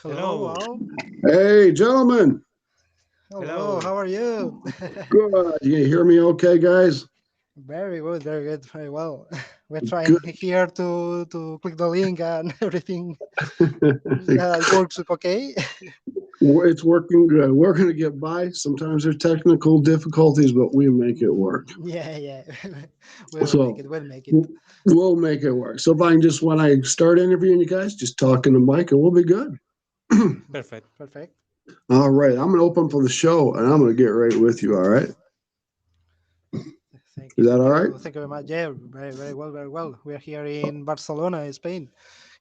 Hello, Hello. Al. Hey, gentlemen. Hello, Hello. how are you? Good. You hear me okay, guys? Very good, very well. We're trying Good. here to click the link and everything works okay. It's working good. We're going to get by. Sometimes there's technical difficulties, but we make it work. Yeah. We'll make So it, we'll make it. we'll make it work. So if I can just, when I start interviewing you guys, just talking to Mike and we'll be good. Perfect. Perfect. All right. I'm going to open for the show and I'm going to get right with you. All right. Is that all right? Thank you very much. Yeah, very well, very well. We're here in Barcelona, Spain, in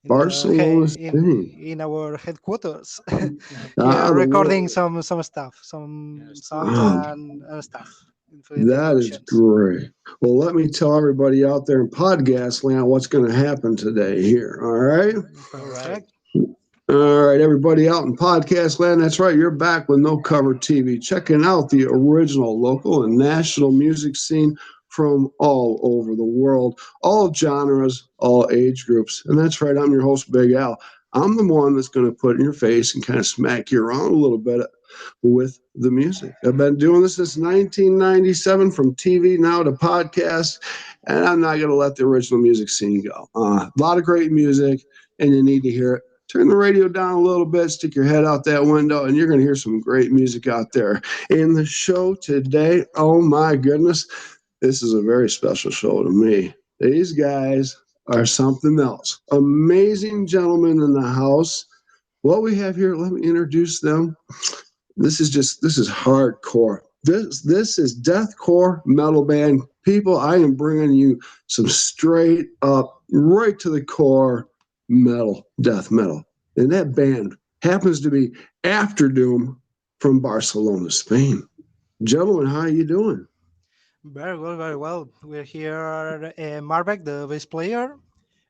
the Barcelona, Spain. in our headquarters. Here Ah, the recording world. some stuff, some Yeah, sounds studio. Ah, and stuff. Infinity that is Productions. great. Well, let me tell everybody out there in podcast land what's going to happen today here. All right. All right. Perfect. All right, everybody out in podcast land. That's right. You're back with No Cover TV, checking out the original local and national music scene from all over the world, all genres, all age groups. And that's right. I'm your host, Big Al. I'm the one that's going to put in your face and kind of smack you around a little bit with the music. I've been doing this since 1997, from TV now to podcast, and I'm not going to let the original music scene go. A lot of great music, and you need to hear it. Turn the radio down a little bit, stick your head out that window, and you're going to hear some great music out there. In the show today, oh my goodness, this is a very special show to me. These guys are something else. Amazing gentlemen in the house. What we have here, let me introduce them. This is hardcore. This is deathcore metal band. People, I am bringing you some straight up, right to the core metal, death metal. And that band happens to be After Doom from Barcelona, Spain. Gentlemen, how are you doing? Very well, very well. We're here, Marbeck, the bass player.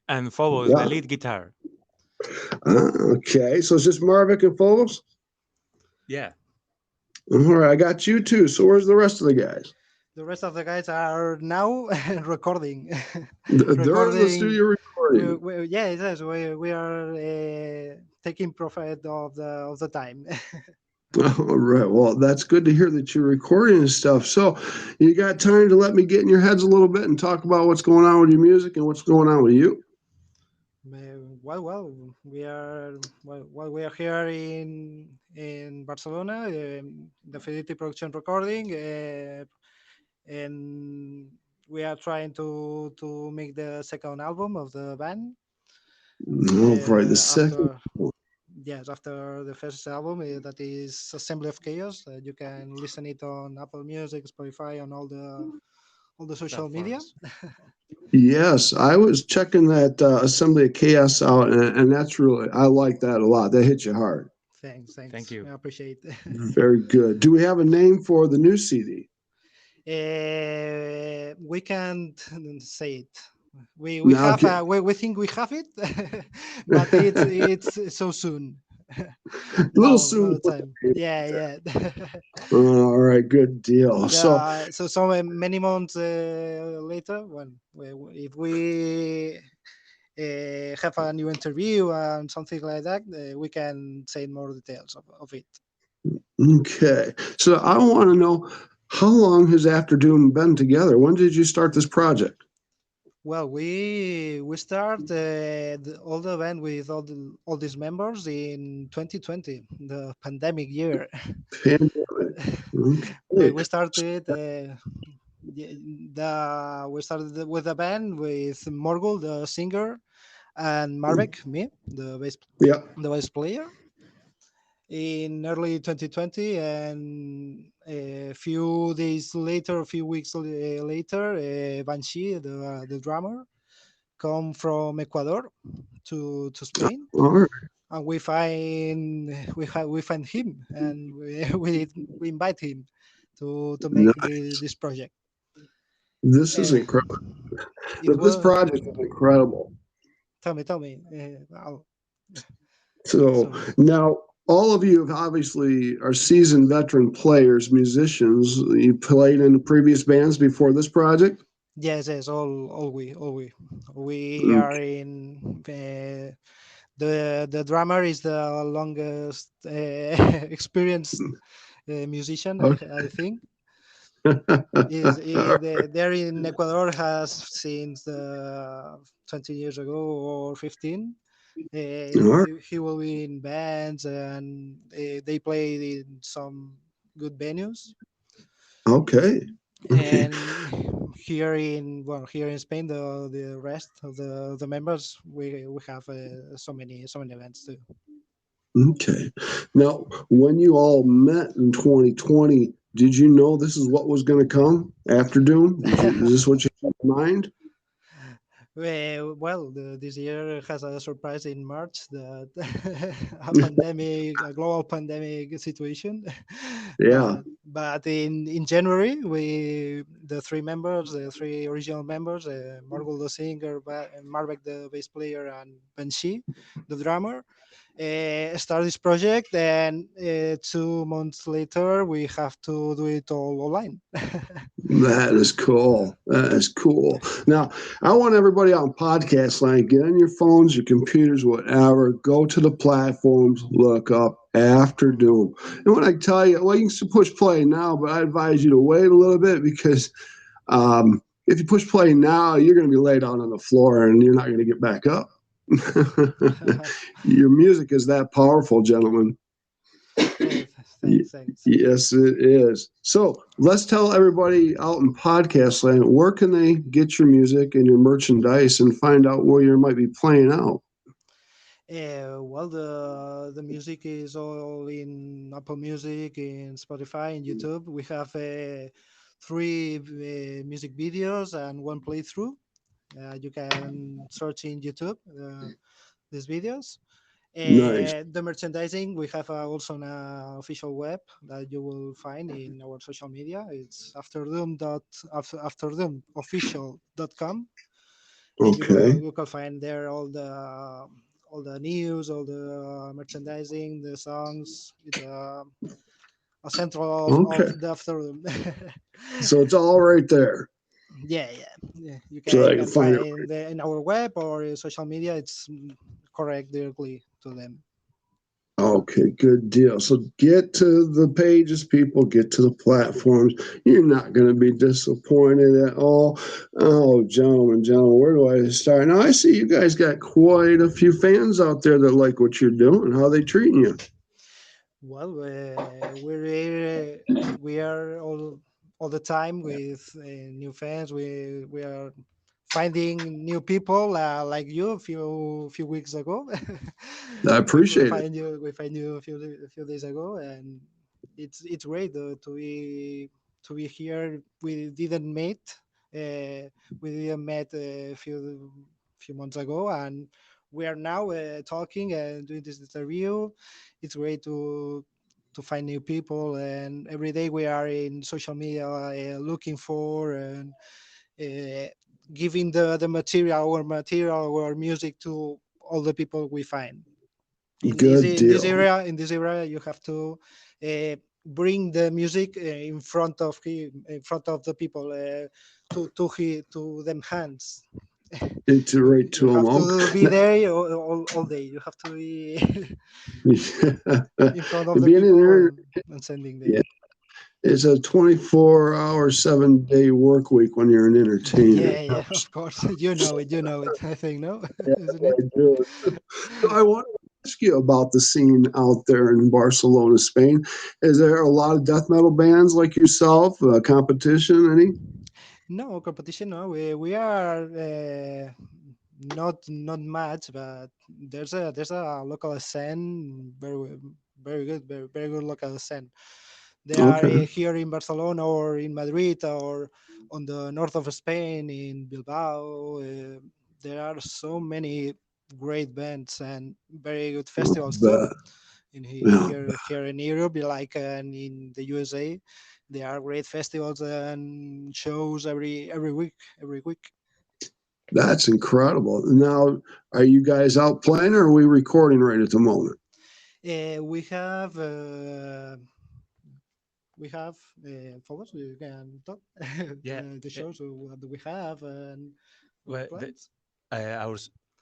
And Phobos, the Yeah. lead guitar. Okay, so it's just Marvick and Phobos? Yeah. All right, I got you too. So where's the rest of the guys? The rest of the guys are now recording. They're in the Recording. studio recording. Yeah, yes, we are taking profit of the time. All right. Well, that's good to hear that you're recording and stuff. So, you got time to let me get in your heads a little bit and talk about what's going on with your music and what's going on with you? We are here in Barcelona, the Fidelity Production recording, and we are trying to make the second album of the band. All right. The second. After Yes, after the first album, that is Assembly of Chaos. You can listen it on Apple Music, Spotify, on all the social media. Platforms. Yes, I was checking that Assembly of Chaos out, and that's really, I like that a lot. That hit you hard. Thanks, Thank thanks. you. I appreciate. Very good. Do we have a name for the new CD? We can't say it. We Now, have okay. we think we have it, but it's so soon. A little No soon. time. Yeah. All right, good deal. So, Yeah. So many months later, when if we have a new interview and something like that, we can say more details of it. okay. So I want to know, how long has After Doom been together? When did you start this project? Well, we start all the band with all these members in 2020, the pandemic year. Pandemic. we Okay. we started we started with the band with Morgul, the singer, and Marek, me, Yeah. the bass player, in early 2020, and a few days later, a few weeks later, Banshee, the drummer, come from Ecuador to Spain, All right. and we find him, and we invite him to No, make this project. this is Uh, incredible. it This was project is incredible. tell me. So So now, all of you have obviously are seasoned veteran players, musicians. You played in previous bands before this project. yes, all we are Okay. in The drummer is the longest experienced musician, Okay. I think. There in Ecuador has since 20 years ago or 15. All right. He will be in bands and they play in some good venues. Okay. Okay. And here in Spain, the rest of the members we have so many events too. Okay. Now, when you all met in 2020, did you know this is what was going to come after Doom? Is this what you had in mind? Well, this year has a surprise in March that a pandemic, a global pandemic situation. Yeah. But in January, the three members, the three original members, Margul the singer, Marbeck the bass player, and Banshee the drummer, start this project. And 2 months later, we have to do it all online. That is cool. That is cool. Now, I want everybody on podcast land, get on your phones, your computers, whatever, go to the platforms, look up After Doom. And when I tell you, well, you can push play now, but I advise you to wait a little bit because if you push play now, you're going to be laid out on the floor and you're not going to get back up. Your music is that powerful, gentlemen. Thanks. Yes, it is. So let's tell everybody out in podcast land, where can they get your music and your merchandise and find out where you might be playing out? Well, the music is all in Apple Music, in Spotify, and YouTube. We have three music videos and one playthrough. You can search in YouTube these videos. Nice. The merchandising, we have also an official web that you will find in our social media. It's afterdoomofficial.com, and Okay. you can find there all the news, all the merchandising, the songs. It's a central Okay. of the afternoon. So it's all right there. Yeah. So You I can can find it. find in our web or social media. It's correct directly to them. Okay, good deal. So get to the pages, people, get to the platforms. You're not going to be disappointed at all. Oh, gentlemen, where do I start? Now, I see you guys got quite a few fans out there that like what you're doing. How are they treating you? Well, we are all the time with new fans. We are finding new people like you a few weeks ago. I appreciate it. We find you a few days ago, and it's great to be here. We didn't meet. We didn't met a few months ago, and we are now talking and doing this interview. It's great to find new people, and every day we are in social media looking for and uh, giving our music to all the people we find Good deal. in this area. You have to bring the music in front of the people, to them hands. Iterate to You them. have to be Now, there all day. You have to be in front of the being in people there, and sending yeah, them. it's a 24-hour, 7-day work week when you're an entertainer. Yeah, of course. You know it. I think, no, Yeah, isn't I it? do. So I want to ask you about the scene out there in Barcelona, Spain. Is there a lot of death metal bands like yourself? Competition? Any? No competition. No, we are not much, but there's a local scene, very good, very good local scene. They are Okay. here in Barcelona or in Madrid or on the north of Spain in Bilbao. There are so many great bands and very good festivals too. But, In yeah, here in Europe, like and in the USA, there are great festivals and shows every week. that's incredible. Now, are you guys out playing or are we recording right at the moment? We have photos. You can talk Yeah. the shows. What do we have and our Well, plans?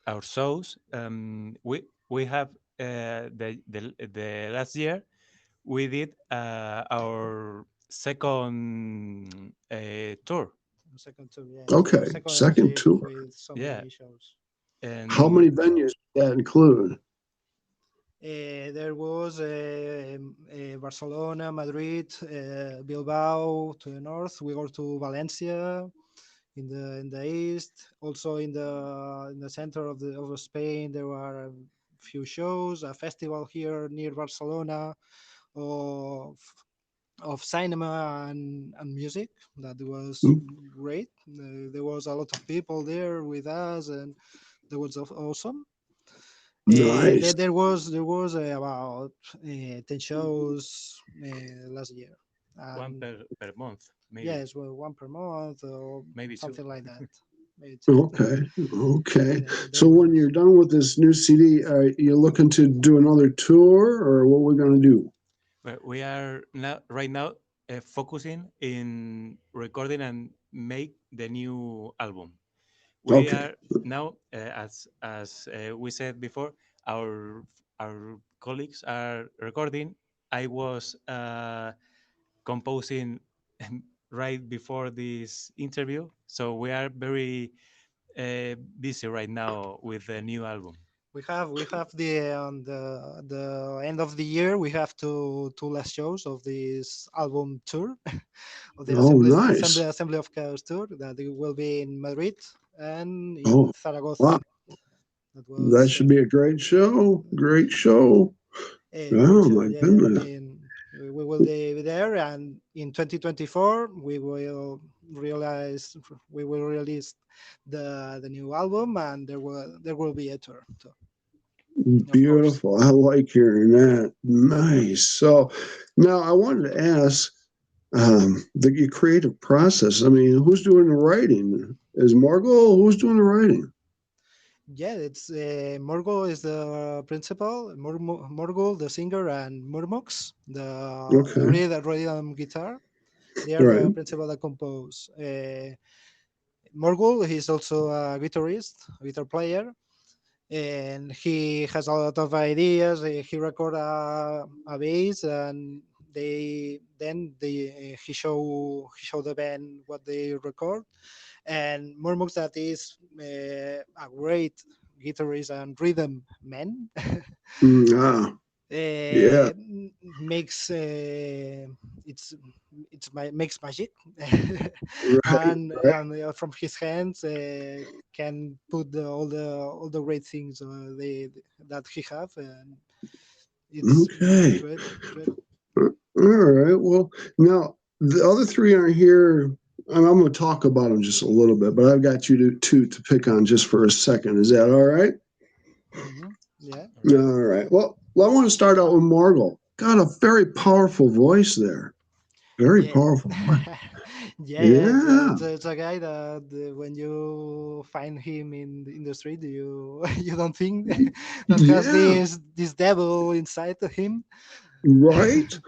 our shows. We we have the last year we did our second tour. Second tour, yeah. Okay, Second second LG tour. with so Yeah, many shows. How and many venues did that include? There was Barcelona, Madrid, Bilbao to the north. We go to Valencia in the east. Also in the center of Spain, there were a few shows. A festival here near Barcelona of cinema and music that was Mm, great. There was a lot of people there with us, and that was awesome. nice. There was about 10 shows last year, one and per month, maybe yes, well, one per month or maybe two. something like that. Maybe two. Okay, okay. There So when was. you're done with this new CD, are you looking to do another tour, or what we're going to do? But we are now right now focusing in recording and make the new album. We Okay. are now, as we said before, our colleagues are recording. I was composing right before this interview, so we are very busy right now with the new album. We have the on the end of the year we have two last shows of this album tour of the Oh, nice. Assembly of Chaos tour that it will be in Madrid and Oh, in Zaragoza. wow. That That was should be a great show. Great show. a great Oh, show. my Yeah, goodness. we will be there, and in 2024 we will release the new album, and there will be a tour. So, of course. Beautiful. I like hearing that. Nice. So now I wanted to ask the creative process. I mean, who's doing the writing? Is Margot? Who's doing the writing? Yeah, it's Morgul is the principal, Morgul the singer, and Murmox the Okay. rhythm guitar. They are Right. the principal that compose. Morgul, he's also a guitarist, a guitar player, and he has a lot of ideas. He record a bass, and he show the band what they record. And Murmox, that is a great guitarist and rhythm man. Ah, yeah. uh, makes makes magic Right. Right. and from his hands can put all the great things that he have, and it's Okay. great, great. All right. Well, now the other three aren't here. I'm going to talk about them just a little bit, but I've got you to pick on just for a second. Is that all right? Yeah. All right. All right. Well, I want to start out with Margot. Got a very powerful voice there. Very Yeah. powerful voice. Yeah, Yeah. it's a guy that when you find him in the street, you you don't think that has Yeah. this devil inside of him. Right.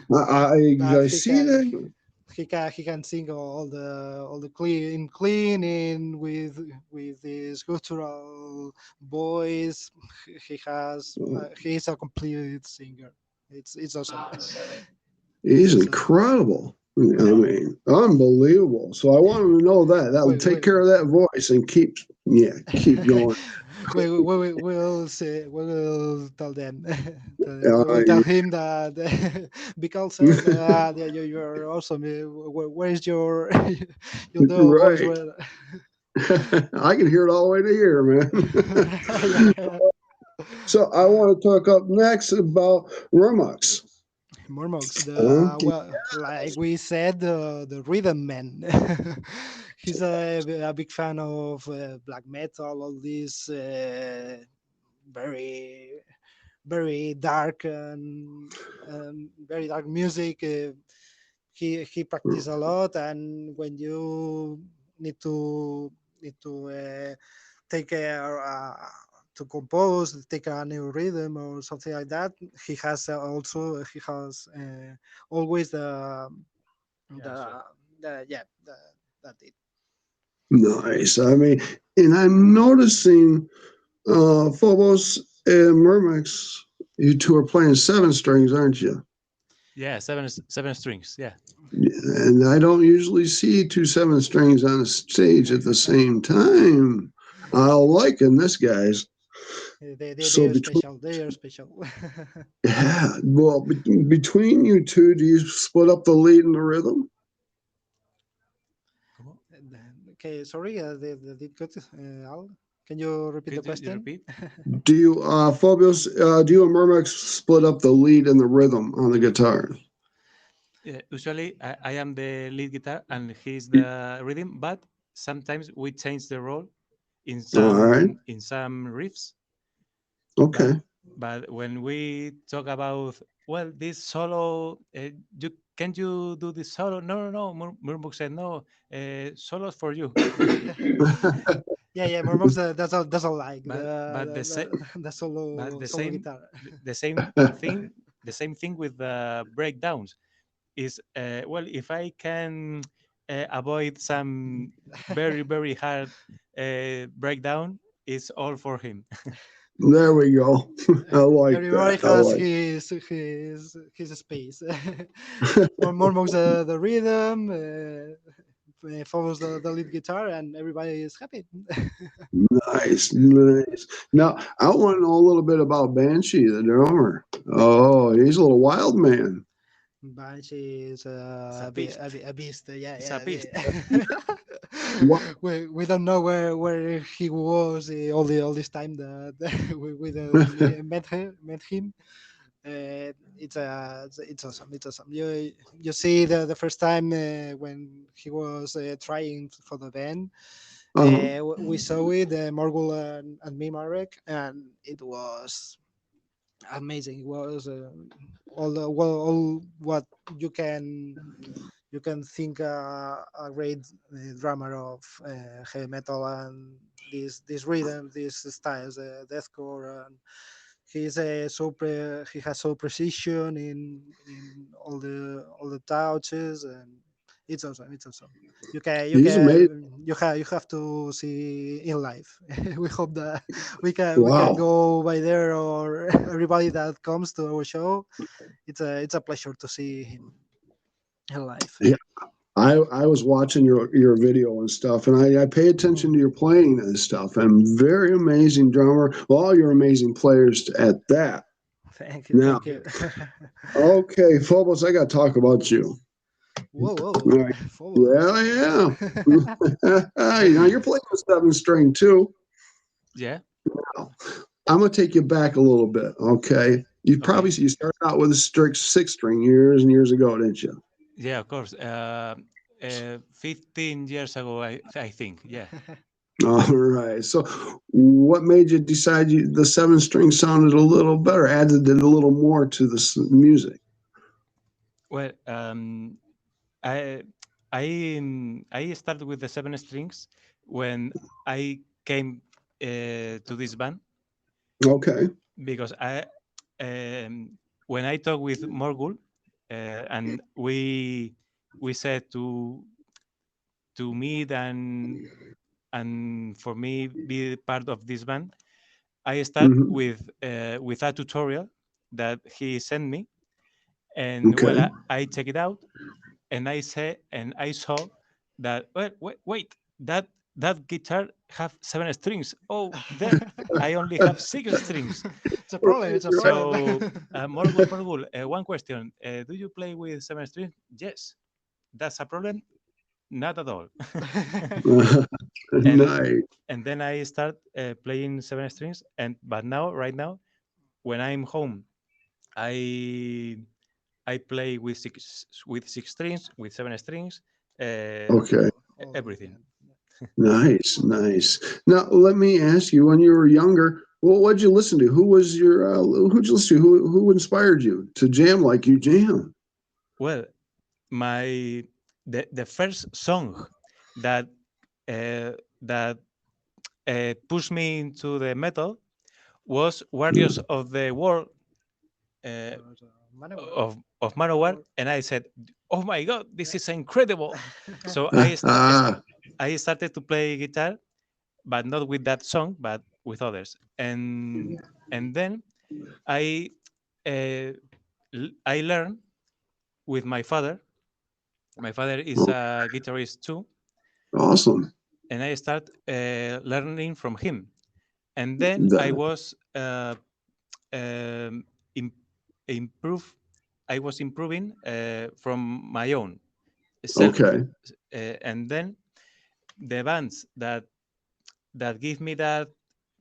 But I see that. he can sing all the cleaning with his guttural voice. He's a complete singer. It's awesome. He's It's awesome. incredible. I Yeah. mean, unbelievable. So I want him to know that. That'll take we, care of that voice and keep going. we'll say we will tell them. We Uh, will tell him that because that you're awesome. Where is your your dog voice? right. I can hear it all the way to here, man. Yeah. So I want to talk up next about Remux. Mormox, Okay. like we said, the rhythm man. He's a big fan of black metal, all these very very dark and very dark music. He practice a lot, and when you need to need to take care to compose, take a new rhythm or something like that, he has always Yeah, sure. the yeah that it. Nice. I mean, and I'm noticing, Phobos, Murmax, you two are playing seven strings, aren't you? Yeah, seven strings. Yeah. And I don't usually see two seven strings on a stage at the same time. I'm liking this, guys. They So are between special. They are special. yeah, well, between you two, do you split up the lead and the rhythm? ¿Cómo? Okay, sorry, did cut. Al, can you repeat the Could you question? repeat? Do you, Phobios, do you and Murmax split up the lead and the rhythm on the guitar? Usually, I am the lead guitar and he's the rhythm, but sometimes we change the role in All right. some riffs. Okay. But when we talk about this solo, can you do this solo? No. Murmuk said no. Solos for you. Yeah. Mormox doesn't like But the solo same guitar. the same thing with the breakdowns is if I can avoid some very hard breakdown, it's all for him. There we go. I like Everybody that. I has like. his space. Mormox the rhythm. Follows the lead guitar, and everybody is happy. Nice. Now, I want to know a little bit about Banshee, the drummer. Oh, he's a little wild man. Banshee is It's a a, beast. a beast. Yeah, It's yeah. a beast. What? We don't know where he was all this time that we met him. It's awesome. It's awesome. You see the first time when he was trying for the band. We saw it, Morgul and me, Marek, and it was amazing. It was all what you can think a great drummer of heavy metal and this rhythm, these styles, deathcore, and he has so precision in all the touches, and it's awesome. It's awesome. He's amazing. You have to see in live. We hope that we can Wow. go by there, or everybody that comes to our show. It's a pleasure to see him in live. Yeah. I was watching your video and stuff, and I pay attention to your playing and stuff. And very amazing drummer. All your amazing players at that. Thank you. Now, Thank you. okay, Phobos, I got to talk about you. Whoa. All right. Phobos. Yeah. You're playing with seven string too. Yeah. I'm gonna take you back a little bit. Okay. You started out with a strict six string years and years ago, didn't you? Yeah, of course. 15 years ago, I think. Yeah. All right. So, what made you decide the seven string sounded a little better, added it a little more to the music? Well, I I started with the seven strings when I came to this band. Okay. Because when I talked with Morgul, and we said to meet and for me be part of this band, I start with a tutorial that he sent me, and Okay. I check it out, and I saw that wait that guitar have seven strings. Oh, then I only have six strings. It's a problem. It's a problem. So, Morgul, one question: do you play with seven strings? Yes. That's a problem? Not at all. Nice. And then I start playing seven strings. But right now, when I'm home, I play with six strings, with seven strings, Okay. everything. Nice. Now, let me ask you: when you were younger, what'd you listen to? Who'd you listen to? Who inspired you to jam like you jam? Well, the first song that pushed me into the metal was Warriors of the World of Manowar, and I said, "Oh my God, this is incredible!" So I started to play guitar, but not with that song, but with others. And then I I learned with my father. My father is a guitarist too, Awesome. and I start learning from him. And then I That- was um, im- improve. I was improving from my own self, okay. and then the bands that give me that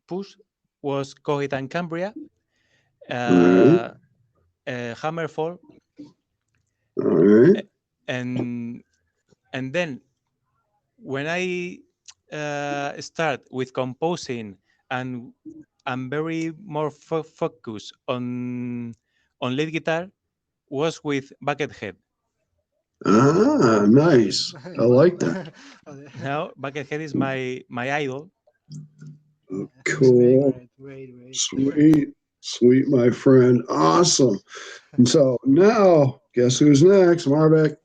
push was Coheed and Cambria, All right. uh, Hammerfall, All right. and then when I start with composing and I'm very more focused on lead guitar was with Buckethead. Ah, nice. I like that. Now Buckethead is my idol. It's great, Cool. great, great, great. Sweet. Sweet, my friend. Awesome. And so now, guess who's next? Marvick.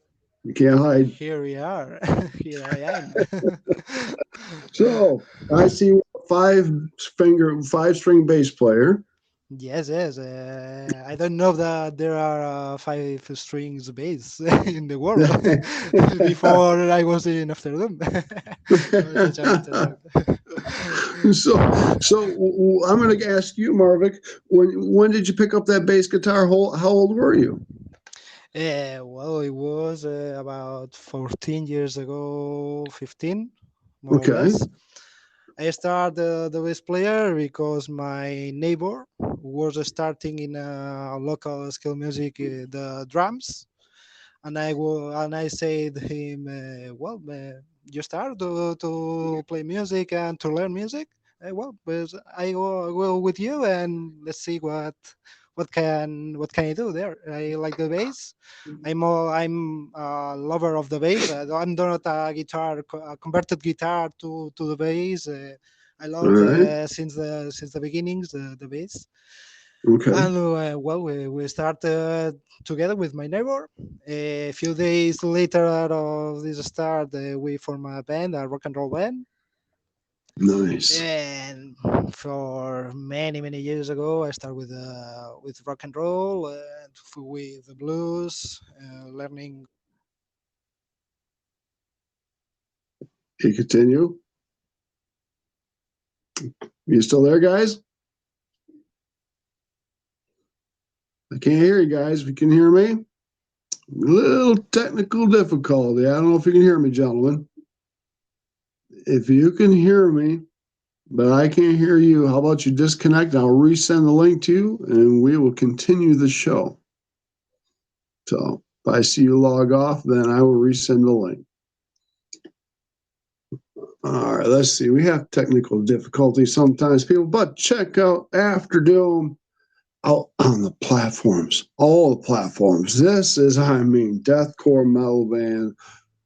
You can't hide. Here we are. Here I am. So I see five string bass player. Yes, yes. I don't know that there are five strings bass in the world. Before I was in Amsterdam. Such a matter. so I'm going to ask you, Marvick, when did you pick up that bass guitar? How old were you? Well, it was about 14 years ago, 15, more or Okay. less. I started the bass player because my neighbor was starting in a local skill music, the drums, and I said him, well, you start to play music and to learn music. Well, but I go with you and let's see what can I do there. I like the bass. I'm a lover of the bass. I'm not a converted guitar to the bass. I All love right. since the beginnings the bass. Okay. And well, we started together with my neighbor. A few days later of this start, we formed a band, a rock and roll band. Nice. And for many many years ago, I started with rock and roll and with the blues, learning. You continue. You still there, guys? I can't hear you guys. If you can hear me, little technical difficulty. I don't know if you can hear me, gentlemen. If you can hear me, but I can't hear you, how about you disconnect? I'll resend the link to you, and we will continue the show. So if I see you log off, then I will resend the link. All right, let's see. We have technical difficulties sometimes, people, but check out After Doom out on the platforms, all the platforms. This is, deathcore metal band,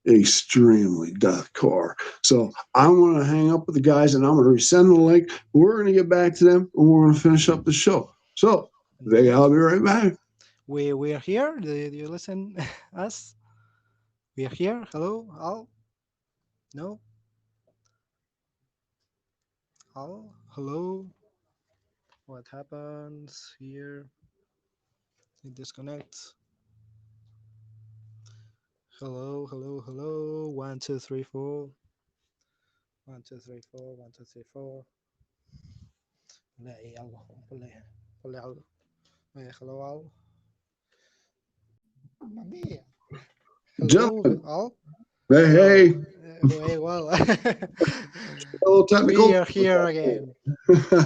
extremely deathcore. So I'm going to hang up with the guys and I'm going to resend the link. We're going to get back to them and we're going to finish up the show. So I'll be right back. We are here. Do you listen us? We are here. Hello, Al. No, Al. Hello. What happens here? It disconnects. Hello, hello, hello. 1, 2, 3, 4. 1, 2, 3, 4. 1, 2, 3, 4. Ponle ahí algo. Ponle algo. Hello, Al. Mamma mia. Hello, Gentlemen. Al. Hey. Well, A little technical. we are here again.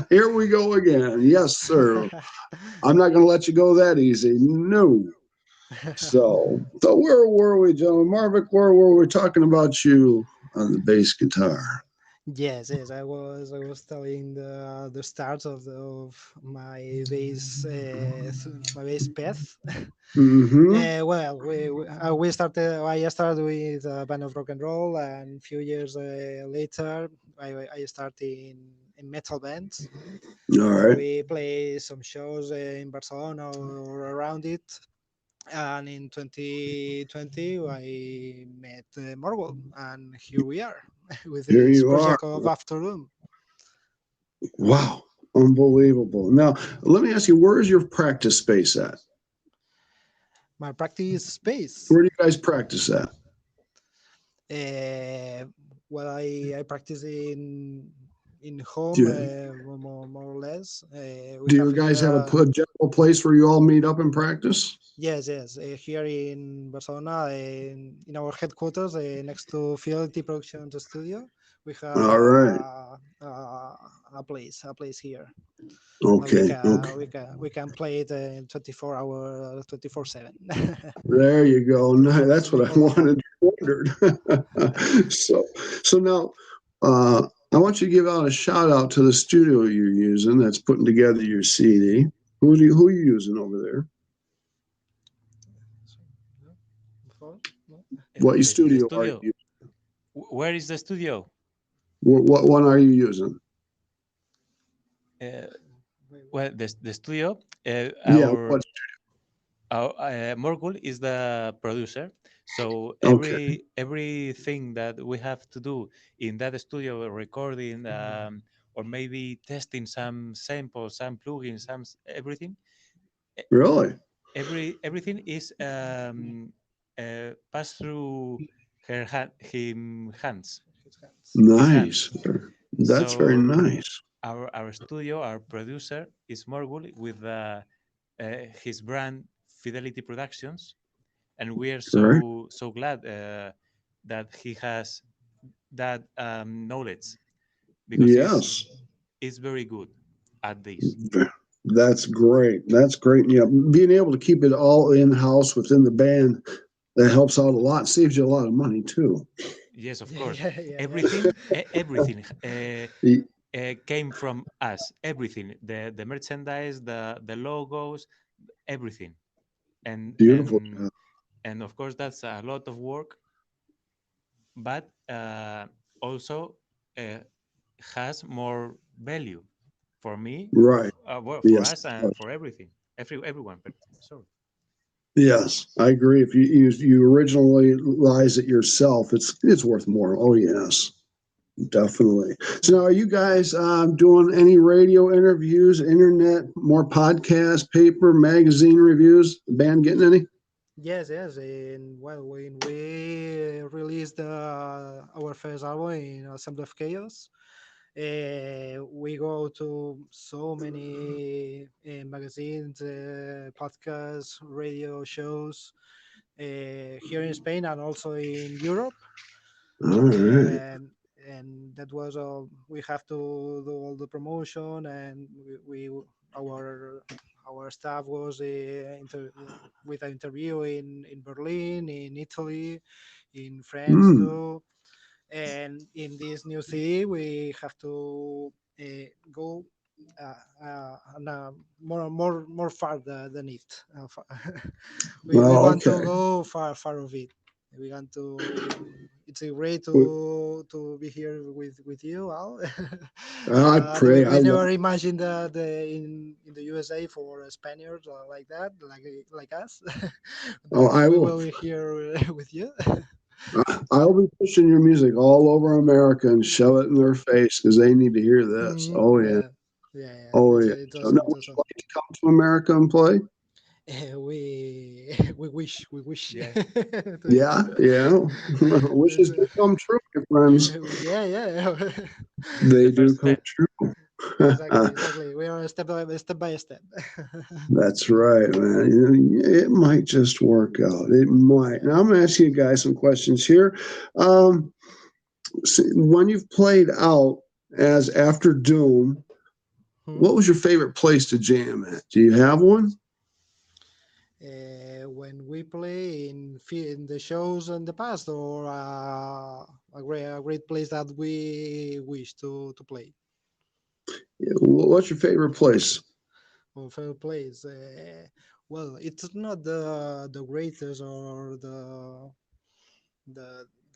Here we go again. Yes, sir. I'm not going to let you go that easy. No. So where were we, gentlemen? Marvick, where were we talking about you on the bass guitar? Yes, yes. I was telling the start of my bass path. Mm-hmm. Well, we started. I started with a band of rock and roll, and a few years later, I started in metal bands. All right. We play some shows in Barcelona or around it. And in 2020, I met Marvel, and here we are. with Here this you are. project of Afternoon. Wow, unbelievable. Now, let me ask you, where is your practice space at? My practice space. Where do you guys practice at? Well, I practice in home, Do, more or less. We do have you guys here, have a general place where you all meet up and practice? yes, yes, here in Barcelona, in our headquarters, next to Fidelity Production Studio, we have All right. a place here. Okay. Okay. We can play it in 24-hour, 24/7. There you go. No, that's what I No problem. wondered. So now, I want you to give out a shout out to the studio you're using that's putting together your CD. Who are you using over there? What The studio are studio. you? Where is the studio? What one are you using? Uh, well, the studio. Yeah. Our Morgul is the producer, so Okay. everything that we have to do in that studio, recording, or maybe testing some samples, some plugins, everything, e- Really? everything is passed through him hands, his hands. Nice. That's very So nice. our studio, our producer is Morgul with his brand Fidelity Productions, and we are Right. so glad that he has that knowledge, because Yes. he's very good at this. That's great. That's great. Yeah, being able to keep it all in house within the band, that helps out a lot. Saves you a lot of money too. Yes, of Yeah, course. yeah, yeah, yeah. Everything Y- came from us. Everything, the merchandise, the logos, everything, and Beautiful. and and of course that's a lot of work, but also uh, has more value for me, Right. well, for Yes. us, and for everyone. But sorry. Yes, I agree. If you originally realize it yourself, it's worth more. Oh yes, definitely. So now, are you guys doing any radio interviews, internet, more podcasts, paper, magazine reviews? The band getting any? Yes, yes. And well, when we released our first album in Assembly of Chaos, we go to so many magazines, podcasts, radio shows here in Spain and also in Europe. All right. And and that was all. We have to do all the promotion, and we our staff was with an interview in Berlin, in Italy, in France Mm, too. And in this new city, we have to go and, more far than it. We well, want to okay. go far of it. We want to. It's a great Well, to be here with you, Al. I But pray. we I never love. imagined that in the USA for Spaniards like that, like us, Oh, that I we will. will be here with you. I'll be pushing your music all over America and shove it in their face because they need to hear this. Oh yeah. Yeah, yeah, yeah. Oh yeah. It's So now, awesome. It's would you awesome. like to come to America and play? We wish. Yeah. Yeah, yeah. It's, Wishes do come true, my friends. yeah, yeah. It's They the do first come step. true. Exactly. We are step by step. That's right, man. It might just work out. It might. And I'm going to ask you guys some questions here. When you've played out as After Doom, Hmm? what was your favorite place to jam at? Do you have one? When we play in the shows in the past, or a great place that we wish to play. What's your favorite place? Or fair plays. Well, it's not the greatest or the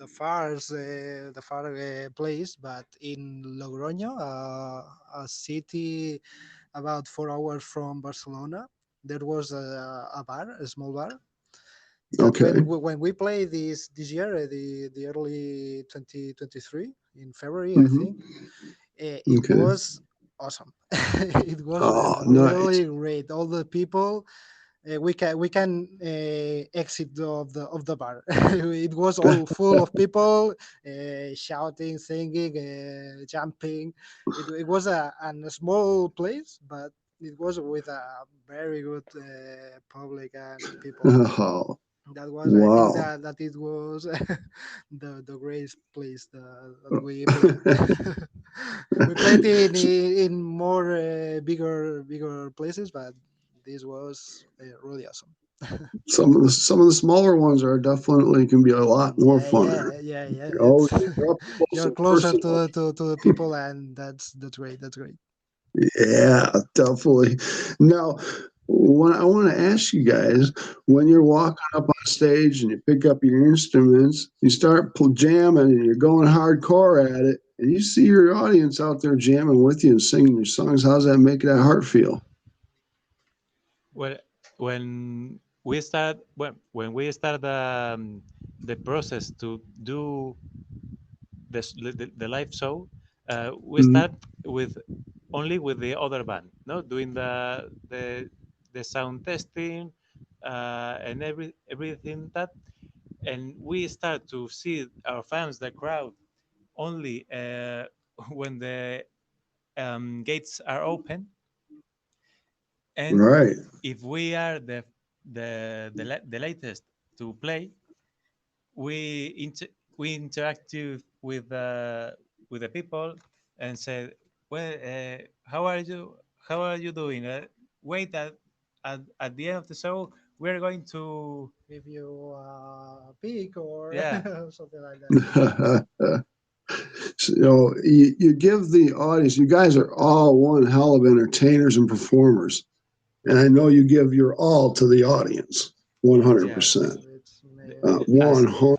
far place, but in Logroño, a city about 4 hours from Barcelona, there was a bar, a small bar Okay. When we play this year, the early 2023 in February, I Mhm. think it Okay. was awesome. It was Oh, really nice. great. All the people, we can exit of the bar. It was all full of people shouting, singing, jumping. It was a small place, but it was with a very good public and people. Oh, That was, I think, wow. that it was the greatest place that we played. We played in more bigger places, but this was really awesome. Some of the smaller ones are definitely can be a lot more funner. Yeah. Oh, It's you're up close you're and closer personal. to the people, and that's great. That's great. Yeah, definitely. Now, when I want to ask you guys, when you're walking up on stage and you pick up your instruments, you start jamming and you're going hardcore at it, and you see your audience out there jamming with you and singing your songs. How's that make that heart feel? Well, when when we start the process to do the live show, we Mhm. start with only with the other band, no, doing the sound testing and everything that, and we start to see our fans, the crowd, only when the gates are open, and Right. if we are the latest to play, we we interact with the people and say, well, how are you doing, wait, at the end of the show we're going to, If you pick or yeah, something like that. So you give the audience, you guys are all one hell of entertainers and performers. And I know you give your all to the audience, yeah, 100%. It's as 100.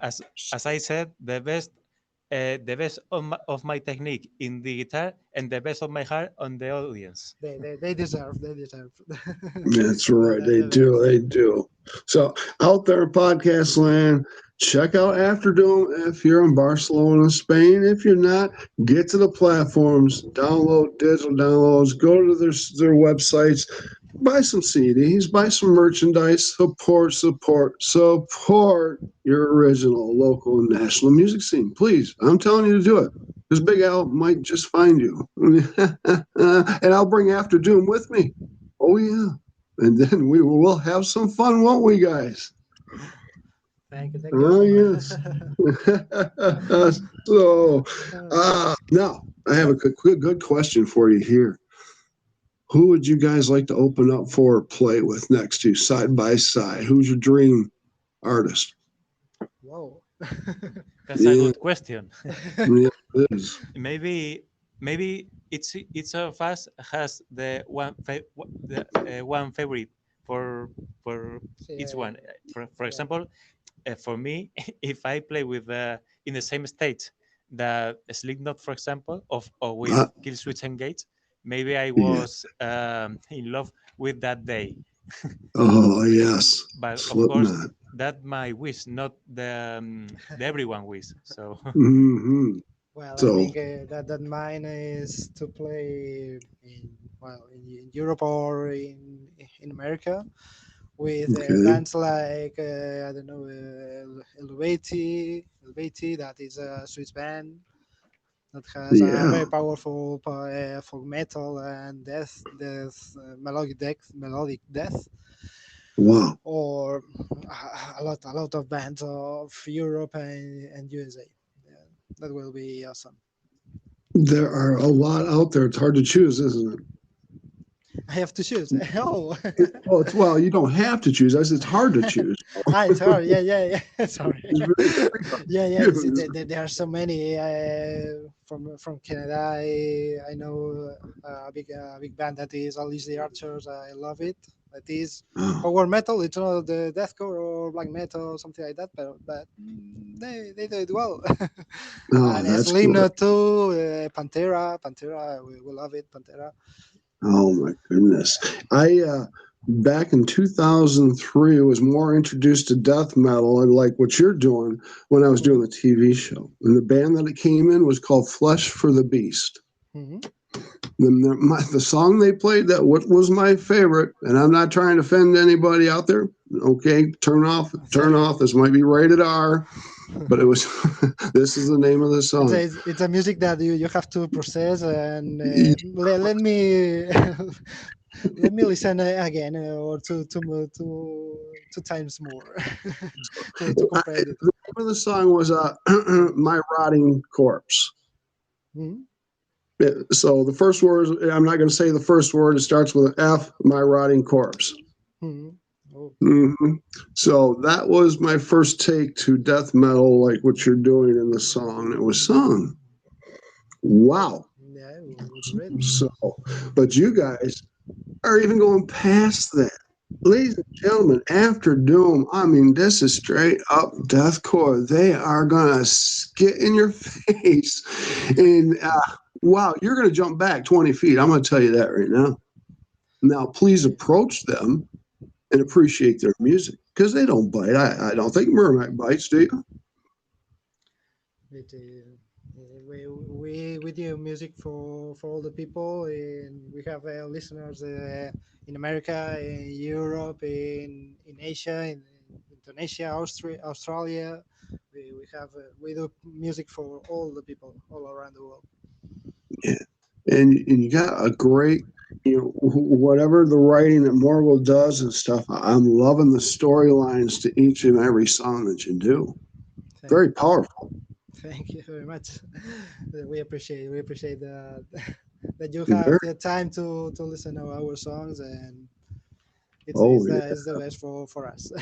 as I said, the best of my technique in the guitar and the best of my heart on the audience. they deserve. They deserve. That's right. They The do. best. They do. So out there in podcast land, check out Afterdoom if you're in Barcelona, Spain. If you're not, get to the platforms, download digital downloads, go to their websites, buy some CDs, buy some merchandise, support your original local and national music scene. Please, I'm telling you to do it. Because Big Al might just find you. And I'll bring After Doom with me. Oh, yeah. And then we will have some fun, won't we, guys? Thank you. Thank Oh, you. yes. So, now I have a good question for you here. Who would you guys like to open up for or play with next to you, side by side? Who's your dream artist? Whoa. That's a Yeah, good question. yeah, it is. Maybe each of us has the one favorite for for each Yeah, one. For yeah. example, for me, if I play with in the same stage that Slipknot, for example, or with Uh, Killswitch Engage, maybe I yeah. was in love with that day. Oh, yes. But of course, Slipknot. that my wish, not the everyone wish. So Hmm. Well, I So, think that mine is to play in Europe or in America with okay. bands like I don't know, Helveti, that is a Swiss band that has a Yeah. very powerful folk metal and melodic death, Wow. or a lot of bands of Europe and USA. Yeah, that will be awesome. There are a lot out there. It's hard to choose, isn't it? I have to choose. Oh, Well, you don't have to choose. It's hard to choose. it's hard. Yeah. Sorry. It's very difficult Yeah. to choose. There are so many from Canada. I know a big band that is Alice the Archers. I love it. That is Oh, power metal. It's not the deathcore or black metal or something like that, but they do it well. oh, And that's good. Slipknot too. Pantera. We love it. Pantera. Oh my goodness. I back in 2003 was more introduced to death metal and like what you're doing when I was doing the TV show. And the band that it came in was called Flesh for the Beast. Mhm. The song they played that what was my favorite, and I'm not trying to offend anybody out there. Okay, turn off. This might be rated R, but it was. This is the name of the song. It's a music that you have to process, and let me let me listen again or two times more to compare it. The name of the song was "My Rotting Corpse." Mhm. So the first word, I'm not going to say the first word. It starts with an F, My Rotting Corpse. Mhm. Oh. So that was my first take to death metal, like what you're doing in the song. It was sung. Wow. Yeah, it was great. So, but you guys are even going past that. Ladies and gentlemen, After Doom, I mean, this is straight up deathcore. They are going to skit in your face. And wow, you're going to jump back 20 feet. I'm going to tell you that right now. Now, please approach them and appreciate their music because they don't bite. I don't think Mermaid bites, do you? We do music for all the people, and we have listeners in America, in Europe, in Asia, in Indonesia, Australia. We do music for all the people all around the world. Yeah, and you got a great, whatever the writing that Morgul does and stuff. I'm loving the storylines to each and every song that you do. Very powerful. Thank you very much. We appreciate that that you have the time to listen to our songs, and it's the best for us.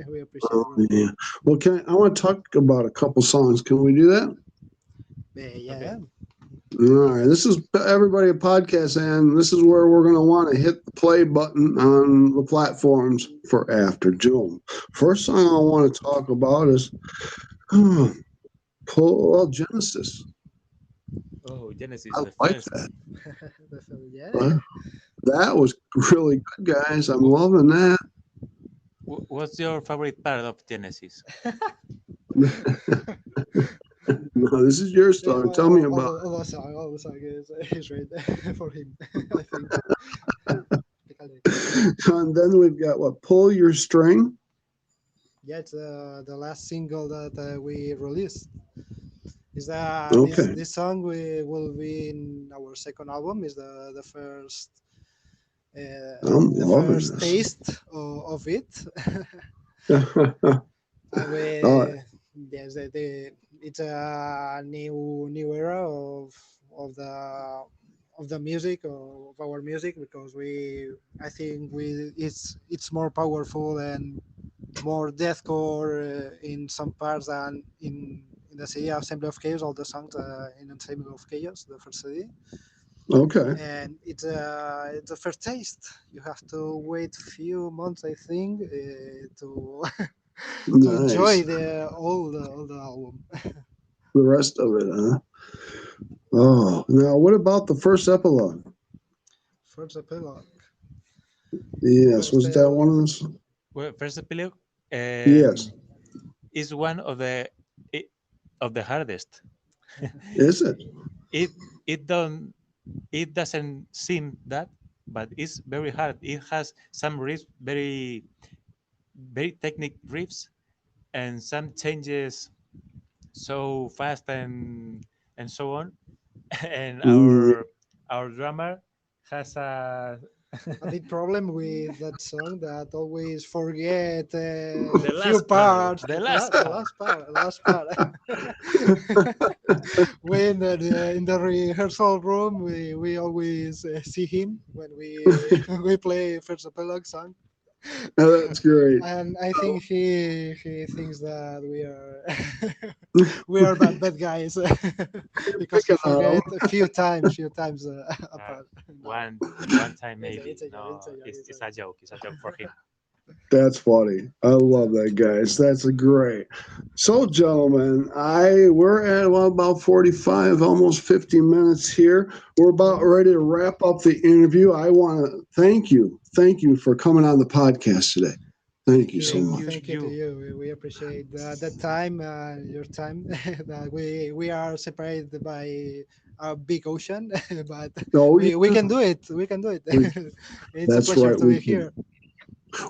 We appreciate it. Yeah. Well, I want to talk about a couple songs. Can we do that? Yeah. Okay. All right. This is everybody a podcast, and this is where we're going to want to hit the play button on the platforms for After Doom. First song I want to talk about is Genesis. Oh, Genesis, I the like first. that. Yeah. That was really good, guys. I'm loving that. What's your favorite part of Genesis? No, this is your song. Tell me about it. All the song is right there for him. I think. And then we've got what? Pull Your String. Yeah, it's the last single that we released. Is Okay. this song will be in our second album? Is the first I'm the loving first this. taste of it. And yes, it's a new era of the music of our music because I think it's more powerful and more deathcore in some parts than in the CD Assembly of Chaos. All the songs in Assembly of Chaos, the first CD. Okay. And it's a first taste. You have to wait a few months, I think, to to enjoy Nice. all the album. The rest of it, huh? Oh, now what about the first epilogue? First epilogue. Yes, was that one of those? Well, first epilogue Yes. is one of the hardest. Is it? It doesn't seem that, but it's very hard. It has some riffs, very technical riffs, and some changes so fast and so on. And our drummer has a big problem with that song that always forget the few last part, parts. the last The part. last part. When in the rehearsal room, we always see him when we play first epilogue song. Oh, that's great. And I think he thinks that we are bad guys because he forget a few times apart. One time maybe. No, it's a joke. It's a joke for him. That's funny. I love that, guys. That's great. So, gentlemen, we're at about 45, almost 50 minutes here. We're about ready to wrap up the interview. I want to thank you. Thank you for coming on the podcast today. Thank you so much. Thank you to you. We appreciate that time, your time. That we are separated by a big ocean, but Oh, we yeah, can do it. We can do it. It's a that's pleasure right. to be here.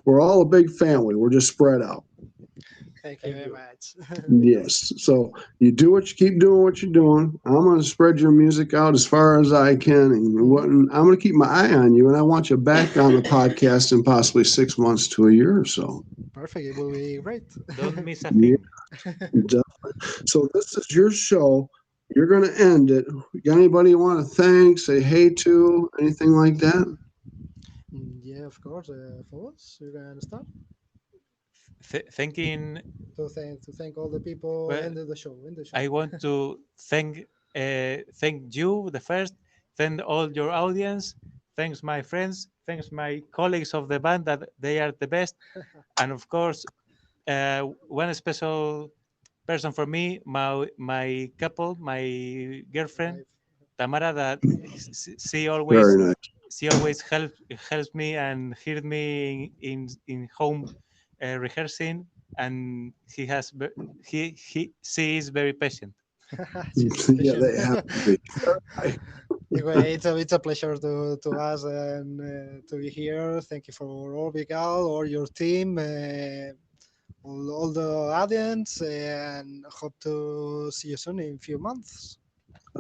We're all a big family. We're just spread out. Thank you very much. Yes. So you do what you keep doing what you're doing. I'm going to spread your music out as far as I can. And I'm going to keep my eye on you. And I want you back on the podcast in possibly 6 months to a year or so. Perfect. It will be great. Don't miss a Yeah, thing. definitely. So this is your show. You're going to end it. Got anybody you want to thank, say hey to, anything like that? Yeah, of course. Folks, you can start Thinking, to thank all the people well, in the show. I want to thank you the first, thank all your audience, thanks my friends, thanks my colleagues of the band that they are the best, and of course, one special person for me, my couple, my girlfriend Live. Tamara, that she Very always nice. helps me and hears me in home rehearsing, and she is very patient. She's Yeah, patient. they have to be. Anyway, it's a pleasure to us and to be here. Thank you for Orbigal or your team, all the audience, and hope to see you soon in a few months.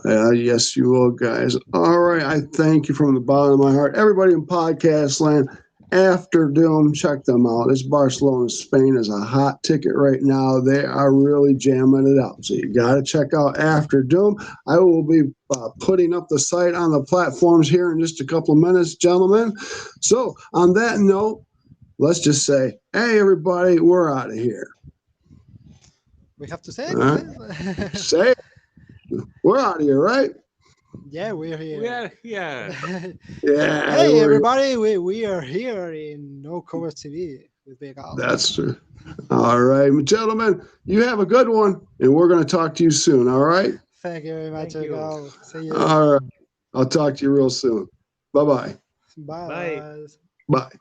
Yes, you will, guys. All right. I thank you from the bottom of my heart. Everybody in podcast land, After Doom, check them out. This Barcelona, Spain is a hot ticket right now. They are really jamming it up. So you got to check out After Doom. I will be putting up the site on the platforms here in just a couple of minutes, gentlemen. So on that note, let's just say, hey, everybody, we're out of here. We have to say All right. it. Say it. We're out of here, right? Yeah, we're here. We are here. Yeah. Hey, everybody, we are here in No Cover TV with Big Al. That's true. All right, gentlemen, you have a good one, and we're going to talk to you soon. All right. Thank you very much, Thank Big you. Al. See you. All right. I'll talk to you real soon. Bye-bye. Bye. Bye. Bye. Bye.